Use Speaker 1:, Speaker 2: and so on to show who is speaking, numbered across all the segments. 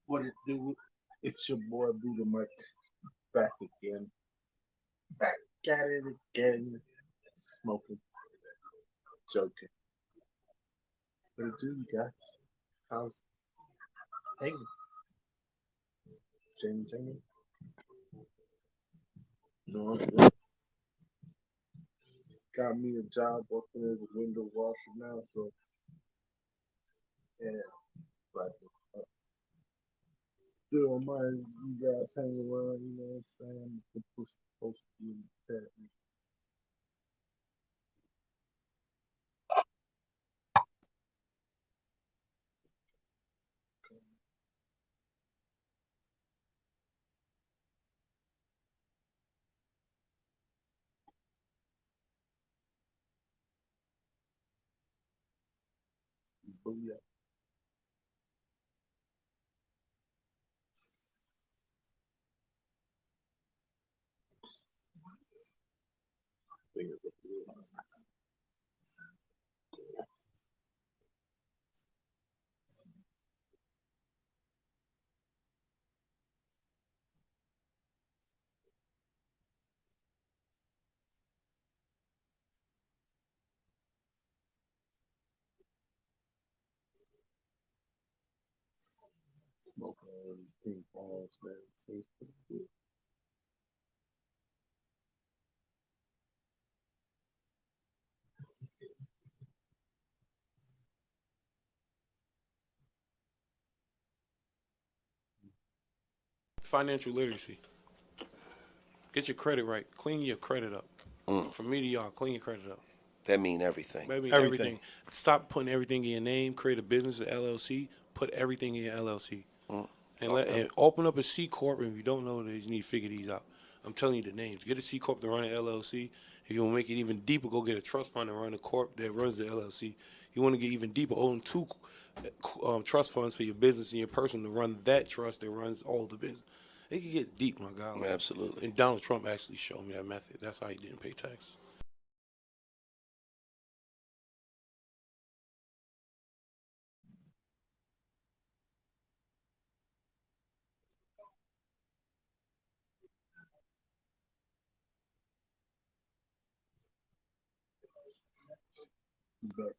Speaker 1: What it do? It's your boy Buddha Mike back again. Back at it again. Smoking, joking. What it do, you guys? How's hey Jamie? No, I'm good. Got me a job working as a window washer now, so yeah, but still mind you guys hang around, you know what I'm saying? The push supposed to be in the chat. Booyah. Fingers up the smoke all these ping balls, man. Facebook good.
Speaker 2: Financial literacy. Get your credit right. Clean your credit up. From me to y'all, clean your credit up.
Speaker 3: That mean everything.
Speaker 2: Baby,
Speaker 1: Everything.
Speaker 2: everything. Stop putting everything in your name. Create a business, an LLC. Put everything in your LLC. And open up a C corp. And if you don't know these, you need to figure these out. I'm telling you the names. Get a C corp to run an LLC. If you want to make it even deeper, go get a trust fund and run a corp that runs the LLC. You want to get even deeper, own two trust funds for your business and your person to run that trust that runs all the business. It can get deep, my guy.
Speaker 3: Absolutely.
Speaker 2: And Donald Trump actually showed me that method. That's how he didn't pay taxes.
Speaker 1: Back.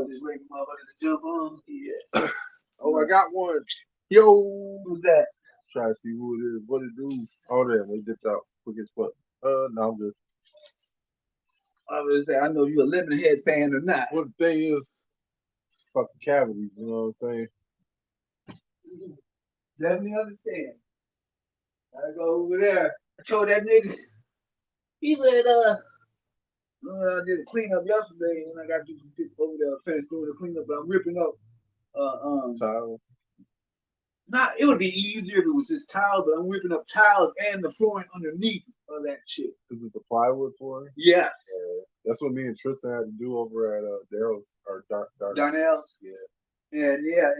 Speaker 4: Just waiting for motherfuckers to jump on.
Speaker 1: Yeah. Oh, I got one. Yo.
Speaker 4: Who's that?
Speaker 1: Try to see who it is. What it do? Oh, there. They dipped out quick as fuck. No, I'm good.
Speaker 4: I was say, I know you a Lemonhead fan or not.
Speaker 1: Well, the thing is, fucking cavities. You know what I'm saying?
Speaker 4: Definitely understand. I go over there. I told that nigga, he let I did a cleanup yesterday, and I got to do some shit over there. Finished doing the cleanup, but I'm ripping up.
Speaker 1: Tile.
Speaker 4: Not it would be easier if it was just tiles, but I'm ripping up tiles and the flooring underneath of that shit.
Speaker 1: Is it the plywood for it?
Speaker 4: Yes.
Speaker 1: That's what me and Tristan had to do over at Daryl's or
Speaker 4: Darnell's.
Speaker 1: Yeah.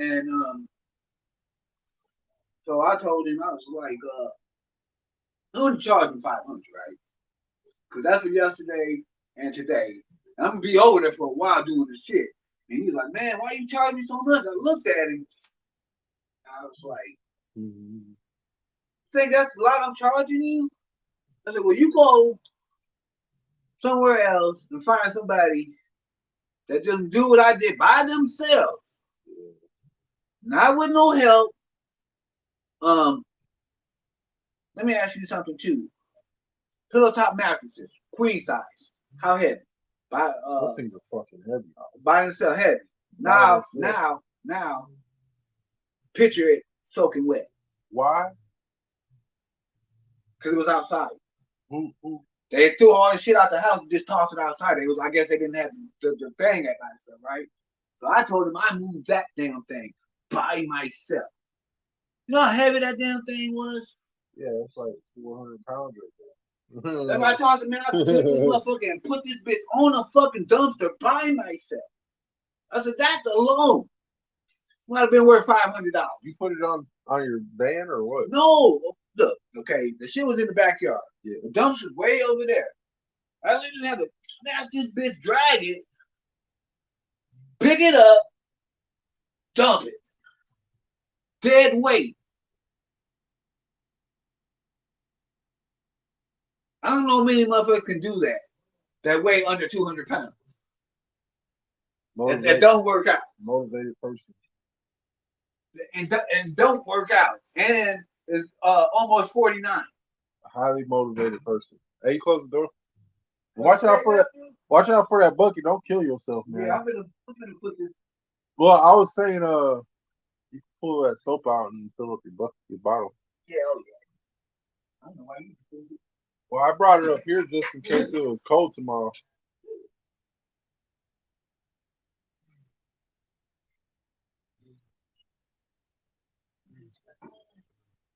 Speaker 4: And so I told him I was like, I'm gonna charge him $500, right? Because that's for yesterday and today. And I'm gonna be over there for a while doing this shit. And he's like, man, why you charging me so much? I looked at him. I was like, think that's a lot I'm charging you? I said, well, you go somewhere else and find somebody that just do what I did by themselves. Not with no help. Let me ask you something too. Pillow top mattresses, queen size. How heavy?
Speaker 1: Those things are fucking heavy.
Speaker 4: By themselves heavy. Now, picture it soaking wet.
Speaker 1: Why?
Speaker 4: Because it was outside.
Speaker 1: Who?
Speaker 4: They threw all the shit out the house and just tossed it outside. It was, I guess they didn't have the thing at myself, right? So I told him I moved that damn thing by myself. You know how heavy that damn thing was?
Speaker 1: Yeah, it's like 400 pounds right there.
Speaker 4: That's why I told him, man, I took this motherfucker and put this bitch on a fucking dumpster by myself. I said, that alone might have been worth $500.
Speaker 1: You put it on your van or what?
Speaker 4: No, look, okay, the shit was in the backyard.
Speaker 1: Yeah.
Speaker 4: The dumpster's way over there. I literally had to snatch this bitch, drag it, pick it up, dump it. Dead weight. I don't know many motherfuckers can do that. That weigh under 200 pounds. That don't work out.
Speaker 1: Motivated person.
Speaker 4: And don't work out. And is almost 49.
Speaker 1: A highly motivated person. Hey, you close the door. Watch out for that. Watch out for that bucket. Don't kill yourself, man.
Speaker 4: Yeah, I'm gonna put this.
Speaker 1: Well, I was saying, you can pull that soap out and fill up your bottle.
Speaker 4: Yeah, oh yeah. I don't know why you.
Speaker 1: Well, I brought it up here just in case it was cold tomorrow.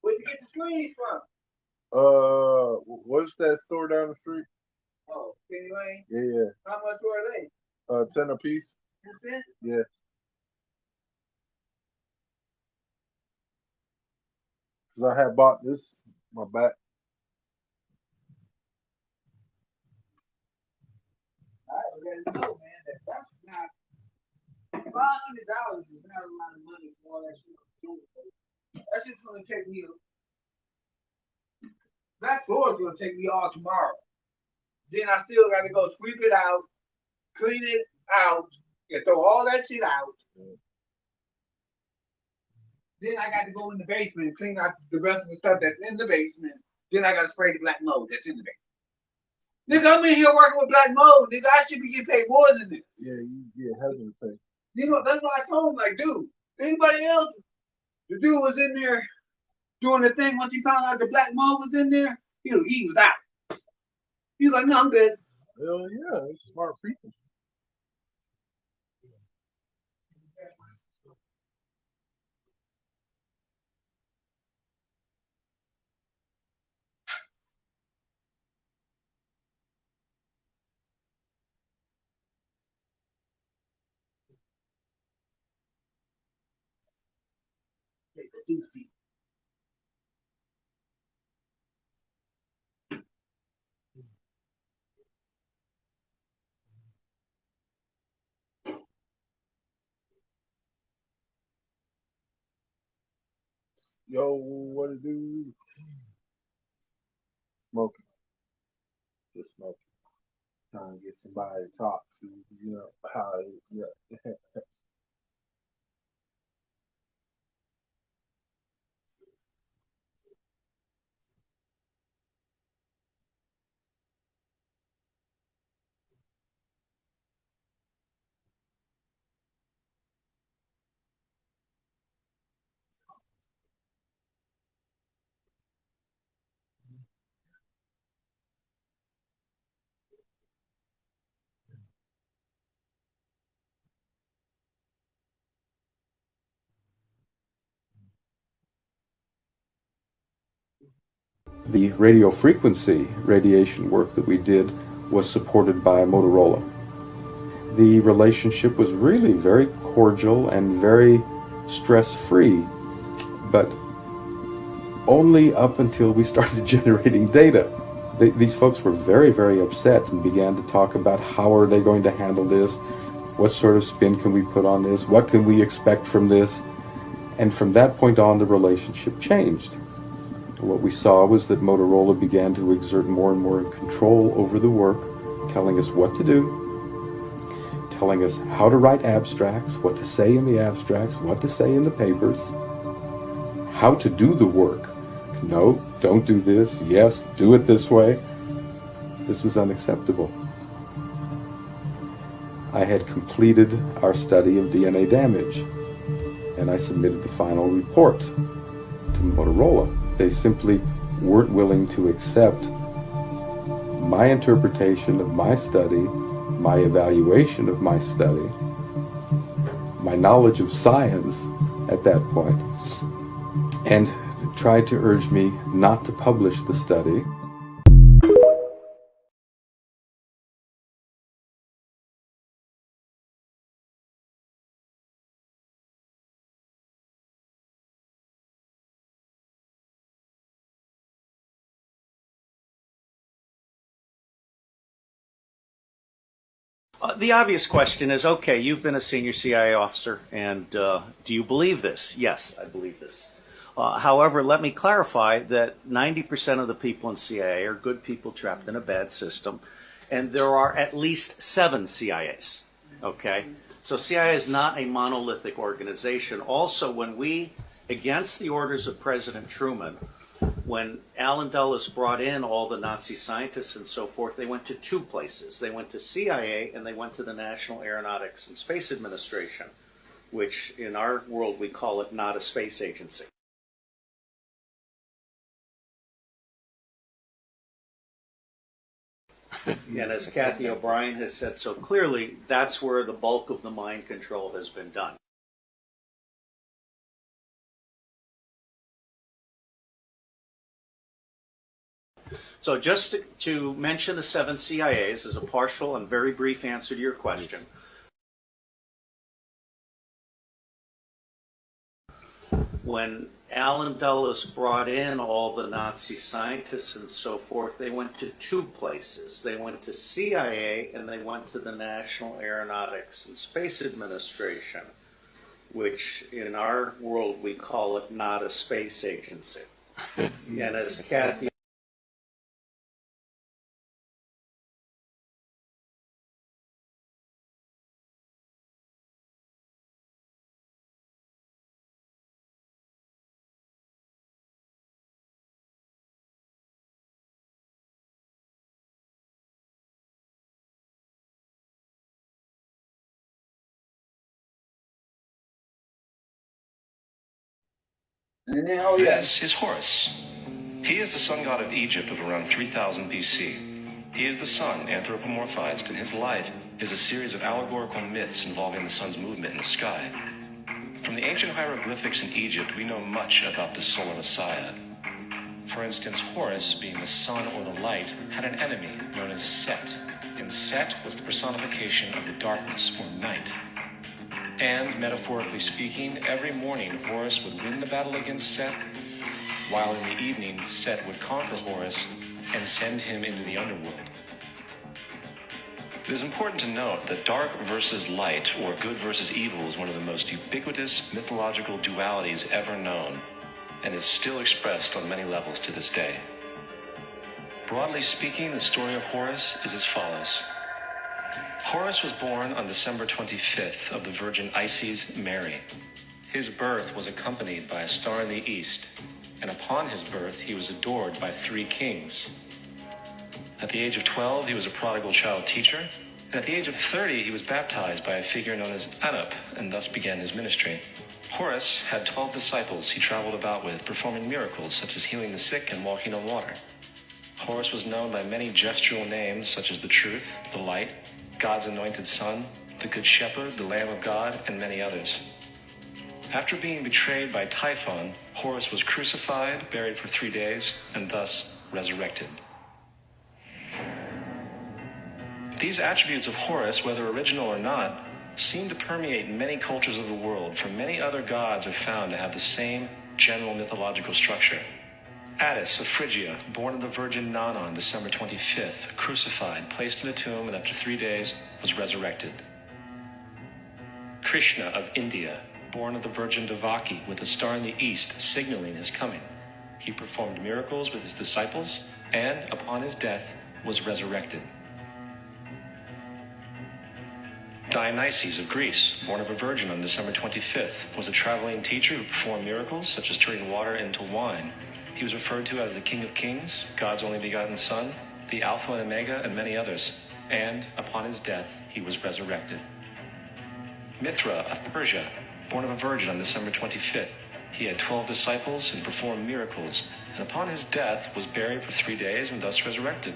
Speaker 4: Where'd you get the screens from?
Speaker 1: What's that store down the street?
Speaker 4: Oh, Penny Lane.
Speaker 1: Yeah.
Speaker 4: How much were they?
Speaker 1: 10 a piece.
Speaker 4: 10 cents?
Speaker 1: Yeah. Cause I had bought this my back.
Speaker 4: I already know, man. That's not $500 is not a lot of money for all that shit. That's just gonna take me. That floor is gonna take me all tomorrow. Then I still got to go sweep it out, clean it out, and throw all that shit out. Then I got to go in the basement and clean out the rest of the stuff that's in the basement. Then I got to spray the black mold that's in the basement. Nigga, I'm in here working with black mold. Nigga, I should be getting paid more than this.
Speaker 1: Yeah, you get hesitant pay.
Speaker 4: You know, that's what I told him. Like, dude, anybody else? The dude was in there doing the thing. Once he found out the black mold was in there, he was out. He was like, no, I'm good.
Speaker 1: Hell yeah, it's smart people. Yo, what it do? Smoking. Just smoking. Trying to get somebody to talk to, you know, how it is. Yeah.
Speaker 3: The radio frequency radiation work that we did was supported by Motorola. The relationship was really very cordial and very stress-free, but only up until we started generating data. These folks were very, very upset and began to talk about how are they going to handle this, what sort of spin can we put on this, what can we expect from this, and from that point on the relationship changed. What we saw was that Motorola began to exert more and more control over the work, telling us what to do, telling us how to write abstracts, what to say in the abstracts, what to say in the papers, how to do the work. No, don't do this. Yes, do it this way. This was unacceptable. I had completed our study of DNA damage, and I submitted the final report to Motorola. They simply weren't willing to accept my interpretation of my study, my evaluation of my study, my knowledge of science at that point, and tried to urge me not to publish the study.
Speaker 5: The obvious question is, okay, you've been a senior CIA officer, and do you believe this? Yes, I believe this. However, let me clarify that 90% of the people in CIA are good people trapped in a bad system, and there are at least 7 CIAs, okay? So CIA is not a monolithic organization. Also, when we, against the orders of President Truman, when Allen Dulles brought in all the Nazi scientists and so forth, they went to 2 places. They went to CIA and they went to the National Aeronautics and Space Administration, which in our world we call it not a space agency. And as Kathy O'Brien has said so clearly, that's where the bulk of the mind control has been done. So just to mention the 7 CIAs as a partial and very brief answer to your question. When Allen Dulles brought in all the Nazi scientists and so forth, they went to 2 places. They went to CIA and they went to the National Aeronautics and Space Administration, which in our world we call it not a space agency. And as Kathy
Speaker 4: And then, oh yeah.
Speaker 6: This is Horus. He is the sun god of Egypt of around 3000 BC. He is the sun anthropomorphized, and his life is a series of allegorical myths involving the sun's movement in the sky. From the ancient hieroglyphics in Egypt, we know much about the solar messiah. For instance, Horus, being the sun or the light, had an enemy known as Set, and Set was the personification of the darkness or night. And, metaphorically speaking, every morning Horus would win the battle against Set, while in the evening Set would conquer Horus and send him into the underworld. It is important to note that dark versus light, or good versus evil, is one of the most ubiquitous mythological dualities ever known, and is still expressed on many levels to this day. Broadly speaking, the story of Horus is as follows. Horus was born on December 25th of the Virgin Isis Mary. His birth was accompanied by a star in the east, and upon his birth he was adored by 3 kings. At the age of 12, he was a prodigal child teacher, and at the age of 30, he was baptized by a figure known as Anup, and thus began his ministry. Horus had 12 disciples he traveled about with, performing miracles such as healing the sick and walking on water. Horus was known by many gestural names such as the Truth, the Light, God's Anointed Son, the Good Shepherd, the Lamb of God, and many others. After being betrayed by Typhon, Horus was crucified, buried for 3 days, and thus resurrected. These attributes of Horus, whether original or not, seem to permeate many cultures of the world, for many other gods are found to have the same general mythological structure. Attis of Phrygia, born of the Virgin Nana on December 25th, crucified, placed in a tomb, and after 3 days was resurrected. Krishna of India, born of the Virgin Devaki, with a star in the east signaling his coming. He performed miracles with his disciples, and upon his death was resurrected. Dionysius of Greece, born of a virgin on December 25th, was a traveling teacher who performed miracles such as turning water into wine. He was referred to as the King of Kings, God's only begotten Son, the Alpha and Omega, and many others. And upon his death, he was resurrected. Mithra of Persia, born of a virgin on December 25th, he had 12 disciples and performed miracles, and upon his death was buried for 3 days and thus resurrected.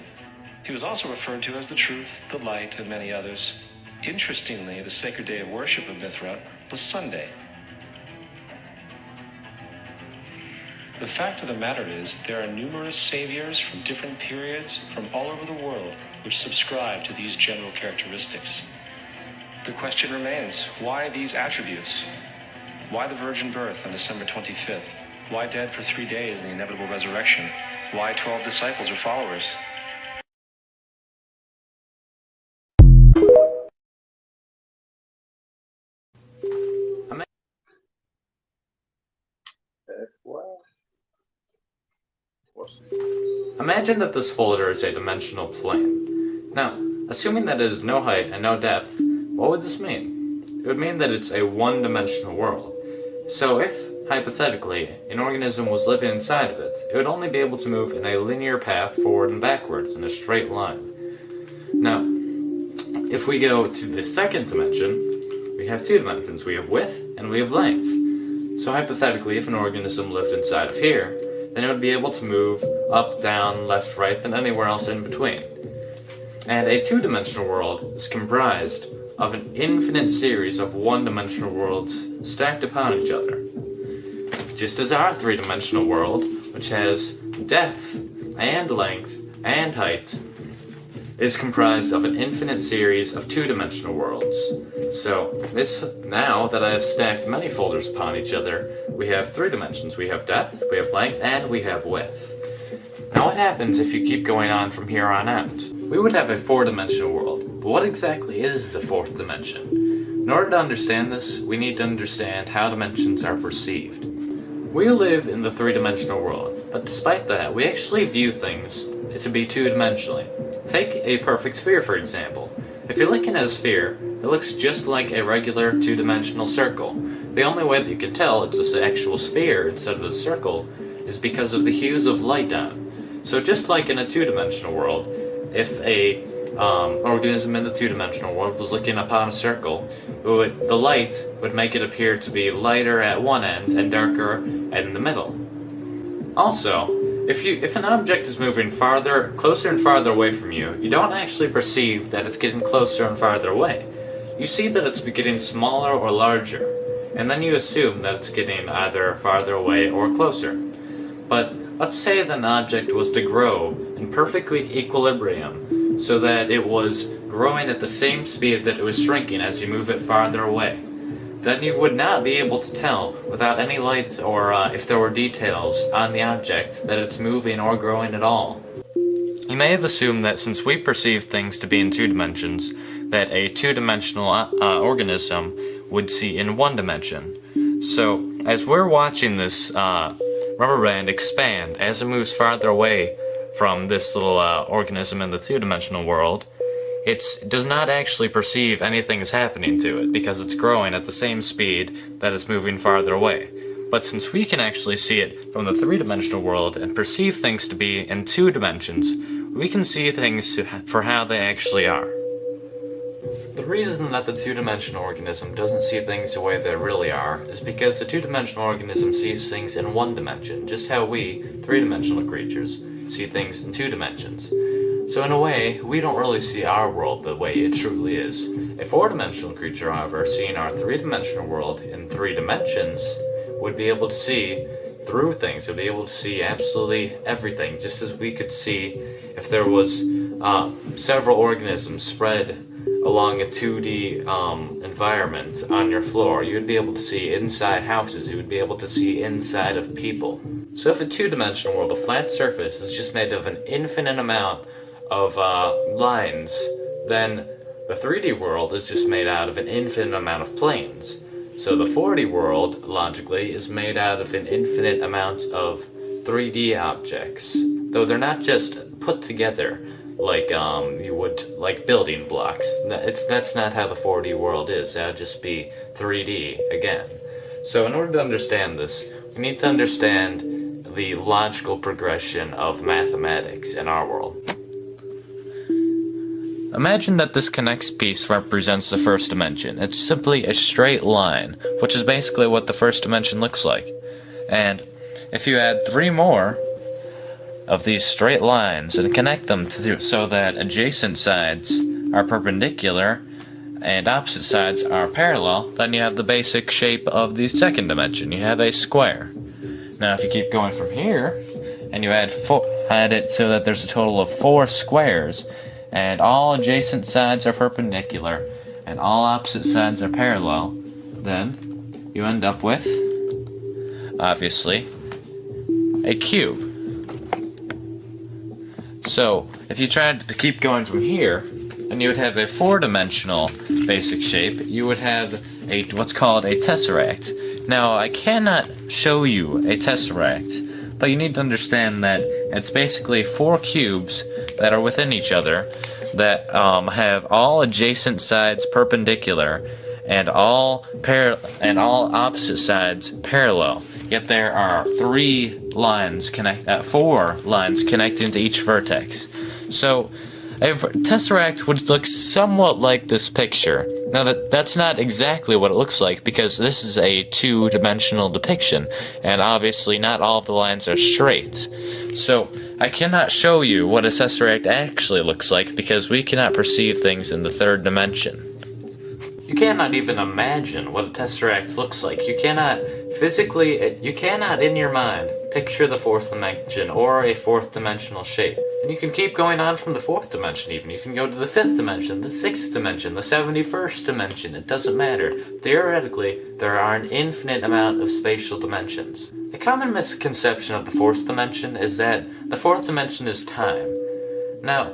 Speaker 6: He was also referred to as the Truth, the Light, and many others. Interestingly, the sacred day of worship of Mithra was Sunday. The fact of the matter is, there are numerous saviors from different periods from all over the world which subscribe to these general characteristics. The question remains, why these attributes? Why the virgin birth on December 25th? Why dead for 3 days in the inevitable resurrection? Why 12 disciples or followers?
Speaker 1: That's why. What's
Speaker 7: Imagine that this folder is a dimensional plane. Now, assuming that it is no height and no depth, what would this mean? It would mean that it's a one-dimensional world. So if, hypothetically, an organism was living inside of it, it would only be able to move in a linear path forward and backwards in a straight line. Now, if we go to the second dimension, we have two dimensions. We have width and we have length. So hypothetically, if an organism lived inside of here, then it would be able to move up, down, left, right, and anywhere else in between. And a two-dimensional world is comprised of an infinite series of one-dimensional worlds stacked upon each other. Just as our three-dimensional world, which has depth and length and height, is comprised of an infinite series of two-dimensional worlds. So, now that I have stacked many folders upon each other, we have three dimensions. We have depth, we have length, and we have width. Now what happens if you keep going on from here on out? We would have a four-dimensional world, but what exactly is a fourth dimension? In order to understand this, we need to understand how dimensions are perceived. We live in the three-dimensional world, but despite that, we actually view things to be two-dimensionally. Take a perfect sphere, for example. If you're looking at a sphere, it looks just like a regular two-dimensional circle. The only way that you can tell it's an actual sphere instead of a circle is because of the hues of light on it. So just like in a two-dimensional world, if a organism in the two-dimensional world was looking upon a circle, the light would make it appear to be lighter at one end and darker in the middle. Also, if an object is moving closer and farther away from you, you don't actually perceive that it's getting closer and farther away. You see that it's getting smaller or larger, and then you assume that it's getting either farther away or closer. But let's say that an object was to grow in perfectly equilibrium, so that it was growing at the same speed that it was shrinking as you move it farther away. Then you would not be able to tell, without any lights or if there were details on the object, that it's moving or growing at all. You may have assumed that since we perceive things to be in two dimensions, that a two-dimensional organism would see in one dimension. So, as we're watching this rubber band expand as it moves farther away from this little organism in the two-dimensional world, it does not actually perceive anything is happening to it because it's growing at the same speed that it's moving farther away. But since we can actually see it from the three-dimensional world and perceive things to be in two dimensions, we can see things for how they actually are. The reason that the two-dimensional organism doesn't see things the way they really are is because the two-dimensional organism sees things in one dimension, just how we, three-dimensional creatures, see things in two dimensions. So in a way, we don't really see our world the way it truly is. A four-dimensional creature, however, seeing our three-dimensional world in three dimensions, would be able to see through things, would be able to see absolutely everything, just as we could see if there was several organisms spread along a 2D environment on your floor. You would be able to see inside houses, you would be able to see inside of people. So if a two-dimensional world, a flat surface, is just made of an infinite amount of lines, then the 3D world is just made out of an infinite amount of planes. So the 4D world, logically, is made out of an infinite amount of 3D objects. Though they're not just put together like you would like building blocks. That's not how the 4D world is. That would just be 3D again. So in order to understand this, we need to understand the logical progression of mathematics in our world. Imagine that this connects piece represents the first dimension. It's simply a straight line, which is basically what the first dimension looks like. And if you add 3 more of these straight lines and connect them so that adjacent sides are perpendicular and opposite sides are parallel, then you have the basic shape of the second dimension. You have a square. Now, if you keep going from here, and you add it so that there's a total of 4 squares, and all adjacent sides are perpendicular, and all opposite sides are parallel, then you end up with, obviously, a cube. So, if you tried to keep going from here, and you would have a 4-dimensional basic shape, you would have what's called a tesseract. Now, I cannot show you a tesseract, but you need to understand that it's basically 4 cubes that are within each other that have all adjacent sides perpendicular and all opposite sides parallel. Yet there are 4 lines connecting to each vertex. So a tesseract would look somewhat like this picture. Now that's not exactly what it looks like, because this is a 2-dimensional depiction, and obviously not all of the lines are straight. So I cannot show you what a tesseract actually looks like, because we cannot perceive things in the 3rd dimension. You cannot even imagine what a tesseract looks like. You cannot in your mind picture the 4th dimension or a 4th dimensional shape. And you can keep going on from the 4th dimension even. You can go to the 5th dimension, the 6th dimension, the 71st dimension. It doesn't matter. Theoretically, there are an infinite amount of spatial dimensions. A common misconception of the 4th dimension is that the 4th dimension is time. Now,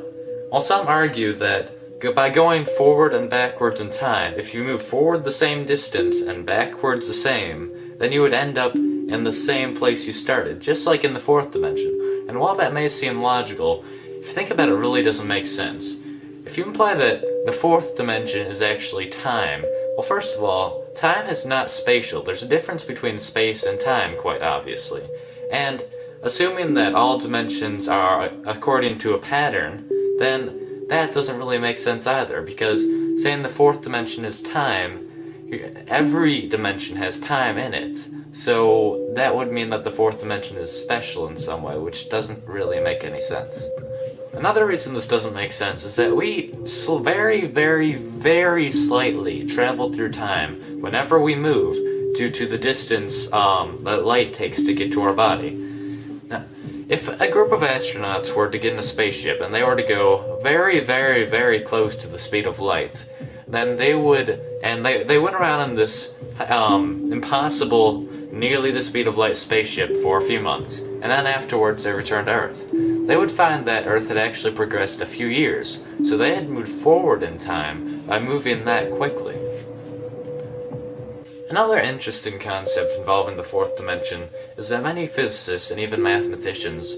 Speaker 7: while some argue that by going forward and backwards in time, if you move forward the same distance and backwards the same, then you would end up in the same place you started, just like in the 4th dimension. And while that may seem logical, if you think about it, it really doesn't make sense. If you imply that the 4th dimension is actually time, well, first of all, time is not spatial. There's a difference between space and time, quite obviously. And assuming that all dimensions are according to a pattern, then that doesn't really make sense either, because saying the 4th dimension is time, every dimension has time in it. So that would mean that the 4th dimension is special in some way, which doesn't really make any sense. Another reason this doesn't make sense is that we very, very, very slightly travel through time whenever we move due to the distance that light takes to get to our body. Now, if a group of astronauts were to get in a spaceship and they were to go very, very, very close to the speed of light, then they went around in this impossible, nearly the speed of light spaceship for a few months, and then afterwards they returned to Earth. They would find that Earth had actually progressed a few years, so they had moved forward in time by moving that quickly. Another interesting concept involving the 4th dimension is that many physicists and even mathematicians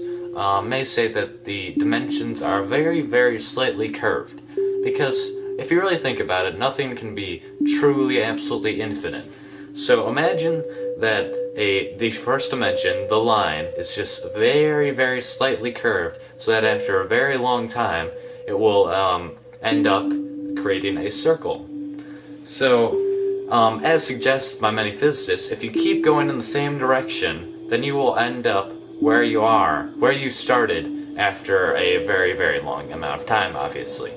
Speaker 7: may say that the dimensions are very, very slightly curved, because if you really think about it, nothing can be truly, absolutely infinite. So imagine that the 1st dimension, the line, is just very, very slightly curved, so that after a very long time, it will end up creating a circle. So, as suggested by many physicists, if you keep going in the same direction, then you will end up where you started after a very, very long amount of time, obviously.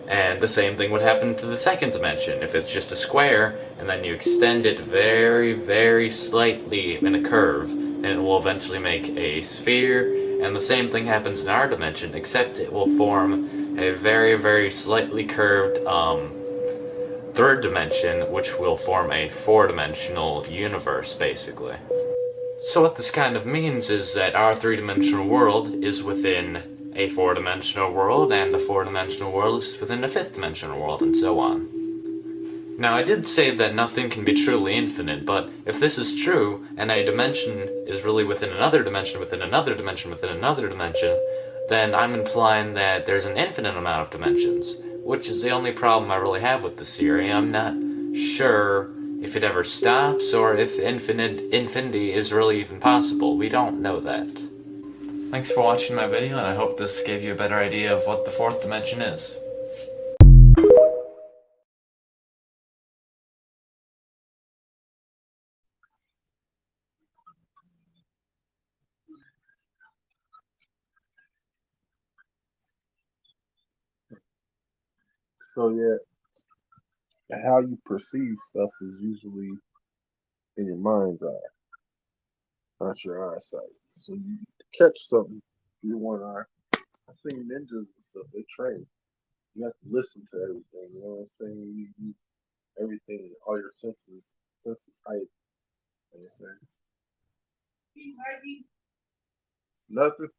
Speaker 7: And the same thing would happen to the 2nd dimension. If it's just a square, and then you extend it very, very slightly in a curve, then it will eventually make a sphere. And the same thing happens in our dimension, except it will form a very, very slightly curved 3rd dimension, which will form a 4-dimensional universe, basically. So what this kind of means is that our 3-dimensional world is within a 4-dimensional world, and the 4-dimensional world is within a 5th-dimensional world, and so on. Now, I did say that nothing can be truly infinite, but if this is true, and a dimension is really within another dimension, within another dimension, within another dimension, then I'm implying that there's an infinite amount of dimensions, which is the only problem I really have with this theory. I'm not sure if it ever stops, or if infinity is really even possible. We don't know that. Thanks for watching my video, and I hope this gave you a better idea of what the 4th dimension is.
Speaker 1: So yeah, how you perceive stuff is usually in your mind's eye. Not your eyesight. So you catch something, you want I seen ninjas and stuff, they train. You have to listen to everything, you know what I'm saying? Everything, all your senses heightened. You know what I'm saying? Nothing.